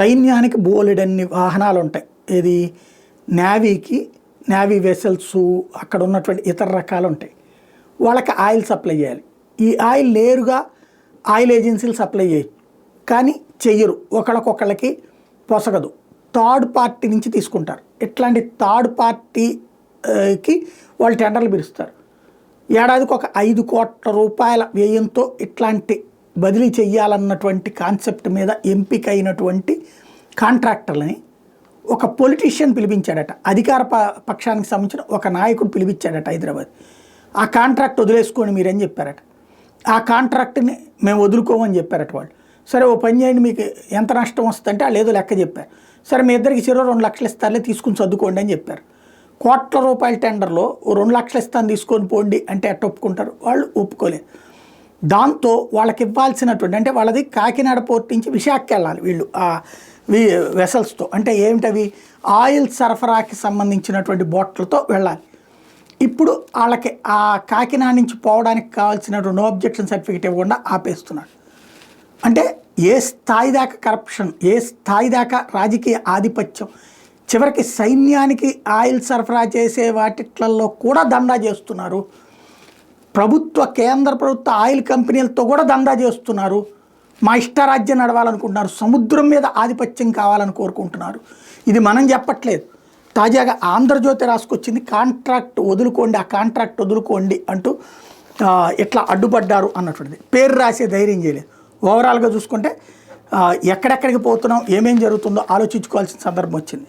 సైన్యానికి బోలెడన్ని వాహనాలు ఉంటాయి. ఏది నేవీకి నేవీ వెసల్స్ అక్కడ ఉన్నటువంటి ఇతర రకాలు ఉంటాయి. వాళ్ళకి ఆయిల్ సప్లై చేయాలి. ఈ ఆయిల్ నేరుగా ఆయిల్ ఏజెన్సీలు సప్లై చేయొచ్చు, కానీ చెయ్యరు. ఒకళ్ళకొకళ్ళకి పొసగదు. థర్డ్ పార్టీ నుంచి తీసుకుంటారు. ఇట్లాంటి థర్డ్ పార్టీకి వాళ్ళు టెండర్లు పిలుస్తారు. ఏడాదికి ఒక 5 కోట్ల రూపాయల వ్యయంతో ఇట్లాంటి బదిలీ చెయ్యాలన్నటువంటి కాన్సెప్ట్ మీద ఎంపిక అయినటువంటి కాంట్రాక్టర్లని ఒక పొలిటీషియన్ పిలిపించాడట. అధికార పక్షానికి సంబంధించిన ఒక నాయకుడు పిలిపించాడట హైదరాబాద్. ఆ కాంట్రాక్ట్ వదిలేసుకొని మీరని చెప్పారట. ఆ కాంట్రాక్ట్ని మేము వదులుకోమని చెప్పారట వాళ్ళు. సరే ఓ పని చేయండి, మీకు ఎంత నష్టం వస్తుందంటే వాళ్ళు ఏదో లెక్క చెప్పారు. సరే మీ ఇద్దరికి 2 లక్షలు ఇస్తారులే, తీసుకుని చదువుకోండి అని చెప్పారు. కోట్ల రూపాయల టెండర్లో 2 లక్షలు ఇస్తాను తీసుకొని పోండి అంటే ఎట్ట ఒప్పుకుంటారు? వాళ్ళు ఒప్పుకోలేదు. దాంతో వాళ్ళకి ఇవ్వాల్సినటువంటి, అంటే వాళ్ళది కాకినాడ పోర్ట్ నుంచి విశాఖకి వెళ్ళాలి వీళ్ళు ఆ వెసల్స్తో. అంటే ఏమిటవి? ఆయిల్ సరఫరాకి సంబంధించినటువంటి బోట్లతో వెళ్ళాలి. ఇప్పుడు వాళ్ళకి ఆ కాకినాడ నుంచి పోవడానికి కావాల్సినటువంటి నో అబ్జెక్షన్ సర్టిఫికేట్ ఇవ్వకుండా ఆపేస్తున్నాడు. అంటే ఏ స్థాయి దాకా కరప్షన్, ఏ స్థాయి దాకా రాజకీయ ఆధిపత్యం, చివరికి సైన్యానికి ఆయిల్ సరఫరా చేసే వాటిట్లలో కూడా దందా చేస్తున్నారు. కేంద్ర ప్రభుత్వ ఆయిల్ కంపెనీలతో కూడా దందా చేస్తున్నారు. మా ఇష్టరాజ్యం నడవాలనుకుంటున్నారు. సముద్రం మీద ఆధిపత్యం కావాలని కోరుకుంటున్నారు. ఇది మనం చెప్పట్లేదు. తాజాగా ఆంధ్రజ్యోతి రాసుకొచ్చింది. కాంట్రాక్ట్ వదులుకోండి, ఆ కాంట్రాక్ట్ వదులుకోండి అంటూ ఎట్లా అడ్డుపడ్డారు అన్నటువంటిది. పేరు రాసే ధైర్యం చేయలేదు. ఓవరాల్గా చూసుకుంటే ఎక్కడెక్కడికి పోతున్నాం, ఏమేం జరుగుతుందో ఆలోచించుకోవాల్సిన సందర్భం వచ్చింది.